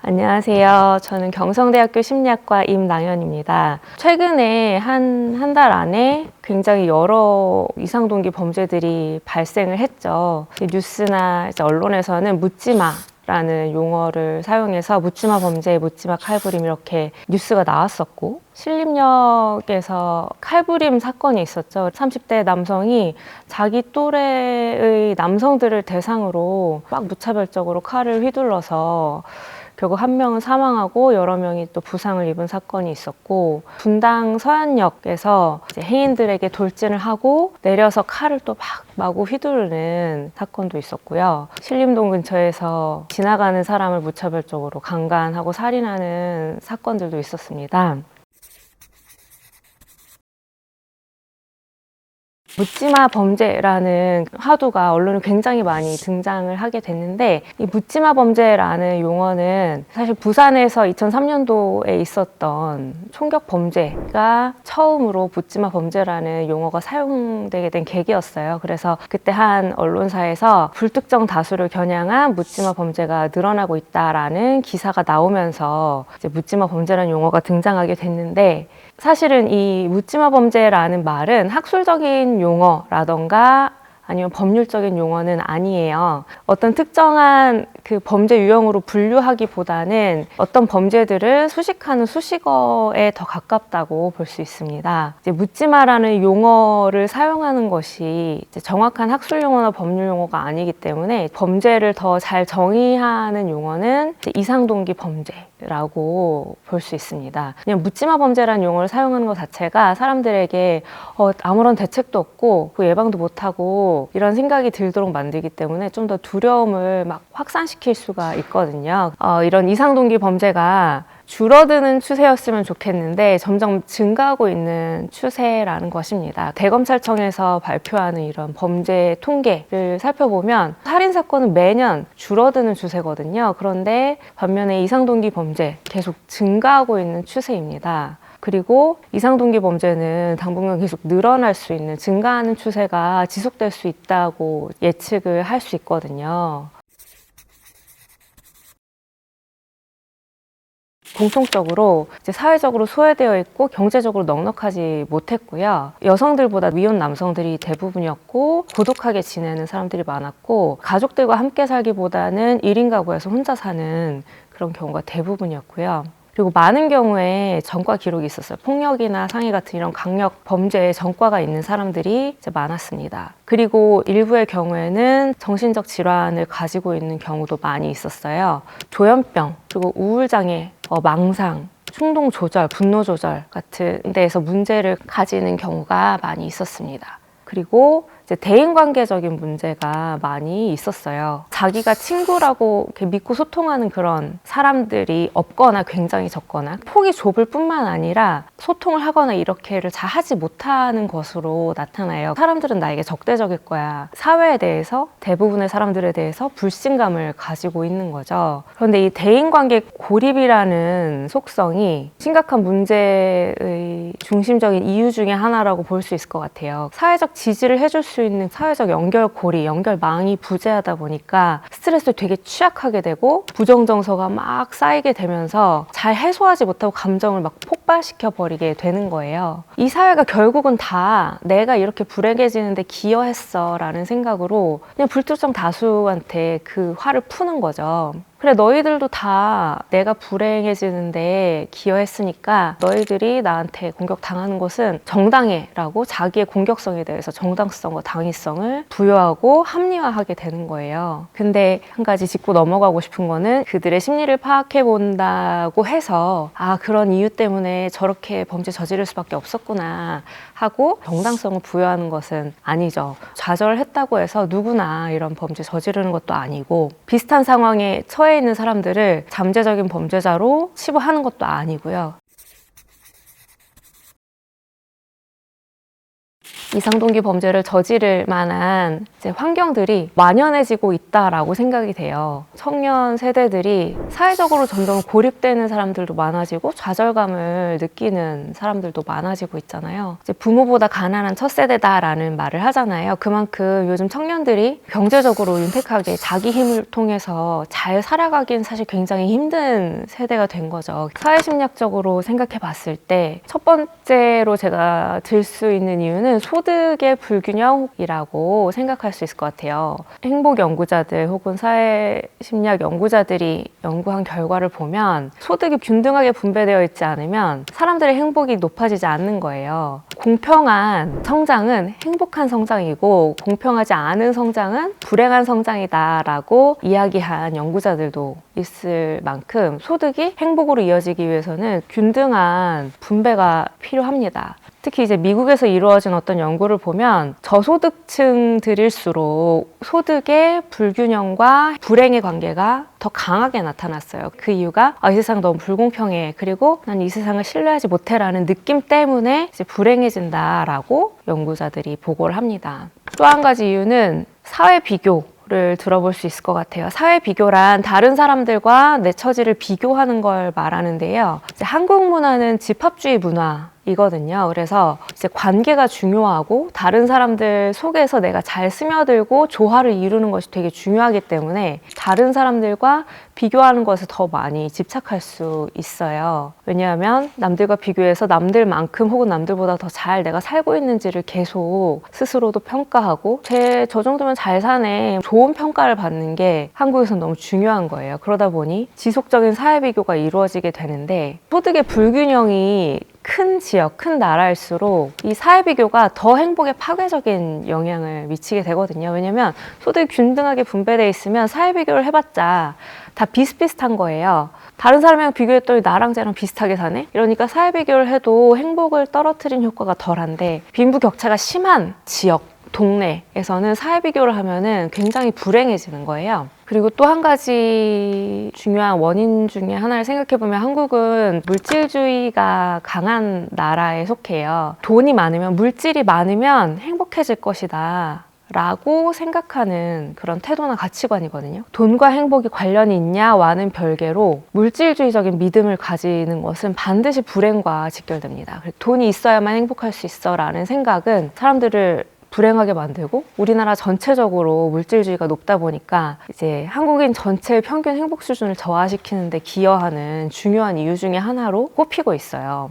안녕하세요. 저는 경성대학교 심리학과 임낭연입니다. 최근에 한 달 안에 굉장히 여러 이상동기 범죄들이 발생을 했죠. 뉴스나 언론에서는 묻지마 라는 용어를 사용해서 묻지마 범죄, 묻지마 칼부림 이렇게 뉴스가 나왔었고, 신림역에서 칼부림 사건이 있었죠. 30대 남성이 자기 또래의 남성들을 대상으로 막 무차별적으로 칼을 휘둘러서 결국 한 명은 사망하고 여러 명이 또 부상을 입은 사건이 있었고, 분당 서현역에서 이제 행인들에게 돌진을 하고 내려서 칼을 또 막 마구 휘두르는 사건도 있었고요. 신림동 근처에서 지나가는 사람을 무차별적으로 강간하고 살인하는 사건들도 있었습니다. 묻지마 범죄라는 화두가 언론에 굉장히 많이 등장을 하게 됐는데, 이 묻지마 범죄라는 용어는 사실 부산에서 2003년도에 있었던 총격 범죄가 처음으로 묻지마 범죄라는 용어가 사용되게 된 계기였어요. 그래서 그때 한 언론사에서 불특정 다수를 겨냥한 묻지마 범죄가 늘어나고 있다라는 기사가 나오면서 이제 묻지마 범죄라는 용어가 등장하게 됐는데, 사실은 이 묻지마 범죄라는 말은 학술적인 용어라던가 아니면 법률적인 용어는 아니에요. 어떤 특정한 그 범죄 유형으로 분류하기보다는 어떤 범죄들을 수식하는 수식어에 더 가깝다고 볼 수 있습니다. 이제 묻지마라는 용어를 사용하는 것이 이제 정확한 학술 용어나 법률 용어가 아니기 때문에 범죄를 더 잘 정의하는 용어는 이제 이상동기 범죄라고 볼 수 있습니다. 그냥 묻지마 범죄라는 용어를 사용하는 것 자체가 사람들에게 아무런 대책도 없고 예방도 못하고 이런 생각이 들도록 만들기 때문에 좀 더 두려움을 막 확산시킬 수가 있거든요. 이런 이상동기 범죄가 줄어드는 추세였으면 좋겠는데 점점 증가하고 있는 추세라는 것입니다. 대검찰청에서 발표하는 이런 범죄 통계를 살펴보면 살인사건은 매년 줄어드는 추세거든요. 그런데 반면에 이상동기 범죄 계속 증가하고 있는 추세입니다. 그리고 이상동기 범죄는 당분간 계속 늘어날 수 있는, 증가하는 추세가 지속될 수 있다고 예측을 할 수 있거든요. 공통적으로 이제 사회적으로 소외되어 있고 경제적으로 넉넉하지 못했고요. 여성들보다 미혼 남성들이 대부분이었고, 고독하게 지내는 사람들이 많았고, 가족들과 함께 살기보다는 1인 가구에서 혼자 사는 그런 경우가 대부분이었고요. 그리고 많은 경우에 전과 기록이 있었어요. 폭력이나 상해 같은 이런 강력 범죄에 전과가 있는 사람들이 이제 많았습니다. 그리고 일부의 경우에는 정신적 질환을 가지고 있는 경우도 많이 있었어요. 조현병, 그리고 우울장애, 망상, 충동 조절, 분노 조절 같은 데에서 문제를 가지는 경우가 많이 있었습니다. 그리고 이제 대인관계적인 문제가 많이 있었어요. 자기가 친구라고 이렇게 믿고 소통하는 그런 사람들이 없거나 굉장히 적거나, 폭이 좁을 뿐만 아니라 소통을 하거나 이렇게를 잘 하지 못하는 것으로 나타나요. 사람들은 나에게 적대적일 거야. 사회에 대해서, 대부분의 사람들에 대해서 불신감을 가지고 있는 거죠. 그런데 이 대인관계 고립이라는 속성이 심각한 문제의 중심적인 이유 중에 하나라고 볼 수 있을 것 같아요. 사회적 지지를 해줄 수 있는 사회적 연결고리, 연결망이 부재하다 보니까 스트레스를 되게 취약하게 되고 부정정서가 막 쌓이게 되면서 잘 해소하지 못하고 감정을 막 폭발시켜 버리게 되는 거예요. 이 사회가 결국은 다 내가 이렇게 불행해지는데 기여했어 라는 생각으로 그냥 불특정 다수한테 그 화를 푸는 거죠. 그래, 너희들도 다 내가 불행해지는데 기여했으니까 너희들이 나한테 공격당하는 것은 정당해 라고 자기의 공격성에 대해서 정당성과 당위성을 부여하고 합리화하게 되는 거예요. 근데 한 가지 짚고 넘어가고 싶은 거는, 그들의 심리를 파악해 본다고 해서 그런 이유 때문에 저렇게 범죄 저지를 수밖에 없었구나 하고 정당성을 부여하는 것은 아니죠. 좌절했다고 해서 누구나 이런 범죄 저지르는 것도 아니고, 비슷한 상황에 처해 있는 사람들을 잠재적인 범죄자로 치부하는 것도 아니고요. 이상동기 범죄를 저지를 만한 이제 환경들이 만연해지고 있다라고 생각이 돼요. 청년 세대들이 사회적으로 점점 고립되는 사람들도 많아지고 좌절감을 느끼는 사람들도 많아지고 있잖아요. 이제 부모보다 가난한 첫 세대다라는 말을 하잖아요. 그만큼 요즘 청년들이 경제적으로 윤택하게 자기 힘을 통해서 잘 살아가기엔 사실 굉장히 힘든 세대가 된 거죠. 사회심리학적으로 생각해 봤을 때 첫 번째로 제가 들 수 있는 이유는 소득의 불균형이라고 생각할 수 있을 것 같아요. 행복 연구자들 혹은 사회심리학 연구자들이 연구한 결과를 보면 소득이 균등하게 분배되어 있지 않으면 사람들의 행복이 높아지지 않는 거예요. 공평한 성장은 행복한 성장이고 공평하지 않은 성장은 불행한 성장이다라고 이야기한 연구자들도 있을 만큼 소득이 행복으로 이어지기 위해서는 균등한 분배가 필요합니다. 특히 이제 미국에서 이루어진 어떤 연구를 보면 저소득층들일수록 소득의 불균형과 불행의 관계가 더 강하게 나타났어요. 그 이유가 이 세상 너무 불공평해. 그리고 난 이 세상을 신뢰하지 못해라는 느낌 때문에 이제 불행해진다라고 연구자들이 보고를 합니다. 또 한 가지 이유는 사회 비교를 들어볼 수 있을 것 같아요. 사회 비교란 다른 사람들과 내 처지를 비교하는 걸 말하는데요. 이제 한국 문화는 집합주의 문화이거든요. 그래서 이제 관계가 중요하고 다른 사람들 속에서 내가 잘 스며들고 조화를 이루는 것이 되게 중요하기 때문에 다른 사람들과 비교하는 것에 더 많이 집착할 수 있어요. 왜냐하면 남들과 비교해서 남들만큼 혹은 남들보다 더 잘 내가 살고 있는지를 계속 스스로도 평가하고 저 정도면 잘 사네, 좋은 평가를 받는 게 한국에서는 너무 중요한 거예요. 그러다 보니 지속적인 사회 비교가 이루어지게 되는데 소득의 불균형이 큰 지역, 큰 나라일수록 이 사회 비교가 더 행복에 파괴적인 영향을 미치게 되거든요. 왜냐면 소득이 균등하게 분배되어 있으면 사회 비교를 해봤자 다 비슷비슷한 거예요. 다른 사람이랑 비교했더니 나랑 쟤랑 비슷하게 사네? 이러니까 사회 비교를 해도 행복을 떨어뜨리는 효과가 덜한데 빈부격차가 심한 지역, 동네에서는 사회 비교를 하면은 굉장히 불행해지는 거예요. 그리고 또 한 가지 중요한 원인 중에 하나를 생각해보면 한국은 물질주의가 강한 나라에 속해요. 돈이 많으면, 물질이 많으면 행복해질 것이다 라고 생각하는 그런 태도나 가치관이거든요. 돈과 행복이 관련이 있냐와는 별개로 물질주의적인 믿음을 가지는 것은 반드시 불행과 직결됩니다. 돈이 있어야만 행복할 수 있어 라는 생각은 사람들을 불행하게 만들고 우리나라 전체적으로 물질주의가 높다 보니까 이제 한국인 전체의 평균 행복 수준을 저하시키는 데 기여하는 중요한 이유 중에 하나로 꼽히고 있어요.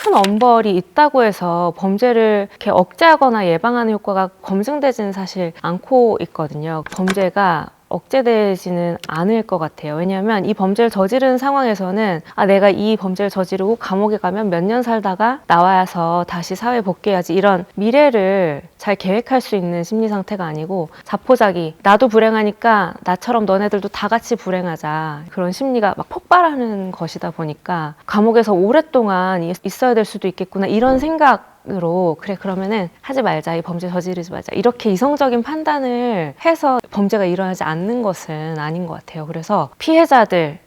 큰 엄벌이 있다고 해서 범죄를 이렇게 억제하거나 예방하는 효과가 검증되지는 사실 않고 있거든요. 범죄가 억제되지는 않을 것 같아요. 왜냐하면 이 범죄를 저지른 상황에서는 내가 이 범죄를 저지르고 감옥에 가면 몇 년 살다가 나와서 다시 사회에 복귀해야지 이런 미래를 잘 계획할 수 있는 심리 상태가 아니고 자포자기 나도 불행하니까 나처럼 너네들도 다 같이 불행하자 그런 심리가 막 폭발하는 것이다 보니까 감옥에서 오랫동안 있어야 될 수도 있겠구나 이런 생각으로 그래 그러면은 하지 말자 이 범죄 저지르지 말자 이렇게 이성적인 판단을 해서 범죄가 일어나지 않는 것은 아닌 것 같아요. 그래서 피해자들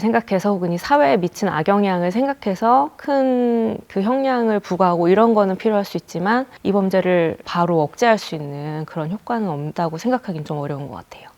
생각해서 혹은 이 사회에 미친 악영향을 생각해서 큰 그 형량을 부과하고 이런 거는 필요할 수 있지만 이 범죄를 바로 억제할 수 있는 그런 효과는 없다고 생각하기는 좀 어려운 것 같아요.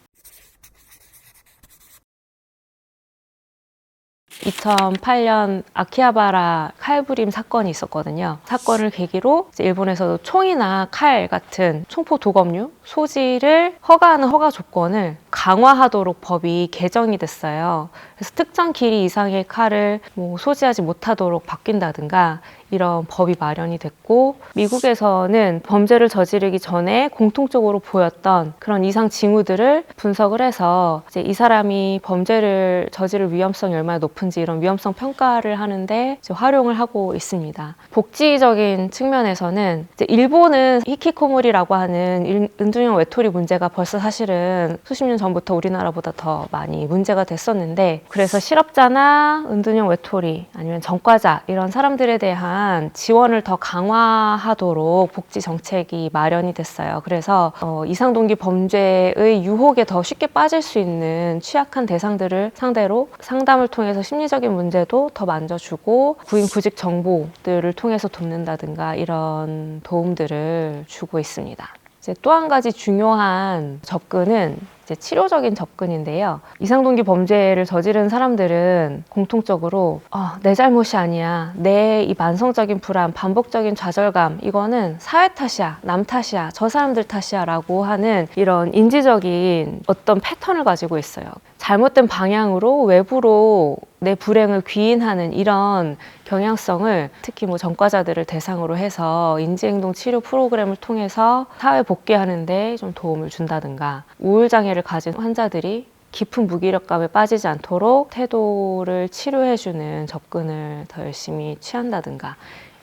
2008년 아키하바라 칼부림 사건이 있었거든요. 사건을 계기로 이제 일본에서도 총이나 칼 같은 총포 도검류 소지를 허가하는 허가 조건을 강화하도록 법이 개정이 됐어요. 그래서 특정 길이 이상의 칼을 소지하지 못하도록 바뀐다든가 이런 법이 마련이 됐고 미국에서는 범죄를 저지르기 전에 공통적으로 보였던 그런 이상 징후들을 분석을 해서 이제 이 사람이 범죄를 저지를 위험성이 얼마나 높은지 이런 위험성 평가를 하는데 이제 활용을 하고 있습니다. 복지적인 측면에서는 이제 일본은 히키코모리라고 하는 은둔형 외톨이 문제가 벌써 사실은 수십 년 전부터 우리나라보다 더 많이 문제가 됐었는데 그래서 실업자나 은둔형 외톨이 아니면 전과자 이런 사람들에 대한 대한 지원을 더 강화하도록 복지 정책이 마련이 됐어요. 그래서 이상동기 범죄의 유혹에 더 쉽게 빠질 수 있는 취약한 대상들을 상대로 상담을 통해서 심리적인 문제도 더 만져주고 구인 구직 정보들을 통해서 돕는다든가 이런 도움들을 주고 있습니다. 이제 또 한 가지 중요한 접근은 이제 치료적인 접근인데요. 이상동기 범죄를 저지른 사람들은 공통적으로 내 잘못이 아니야. 내 이 만성적인 불안, 반복적인 좌절감 이거는 사회 탓이야, 남 탓이야, 저 사람들 탓이야 라고 하는 이런 인지적인 어떤 패턴을 가지고 있어요. 잘못된 방향으로 외부로 내 불행을 귀인하는 이런 경향성을 특히 뭐 전과자들을 대상으로 해서 인지행동 치료 프로그램을 통해서 사회 복귀하는데 좀 도움을 준다든가 우울장애를 가진 환자들이 깊은 무기력감에 빠지지 않도록 태도를 치료해주는 접근을 더 열심히 취한다든가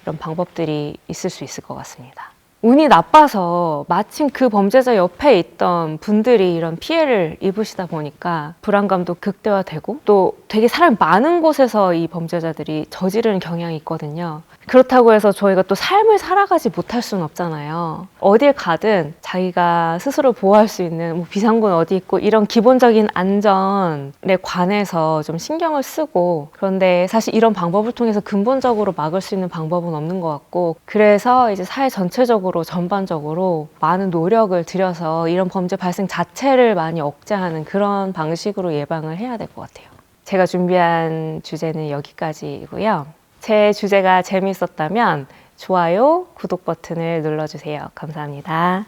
이런 방법들이 있을 수 있을 것 같습니다. 운이 나빠서 마침 그 범죄자 옆에 있던 분들이 이런 피해를 입으시다 보니까 불안감도 극대화되고 또 되게 사람이 많은 곳에서 이 범죄자들이 저지르는 경향이 있거든요. 그렇다고 해서 저희가 또 삶을 살아가지 못할 수는 없잖아요. 어딜 가든 자기가 스스로 보호할 수 있는 뭐 비상군 어디 있고 이런 기본적인 안전에 관해서 좀 신경을 쓰고 그런데 사실 이런 방법을 통해서 근본적으로 막을 수 있는 방법은 없는 것 같고 그래서 이제 사회 전체적으로 전반적으로 많은 노력을 들여서 이런 범죄 발생 자체를 많이 억제하는 그런 방식으로 예방을 해야 될 것 같아요. 제가 준비한 주제는 여기까지이고요. 제 주제가 재미있었다면 좋아요, 구독 버튼을 눌러주세요. 감사합니다.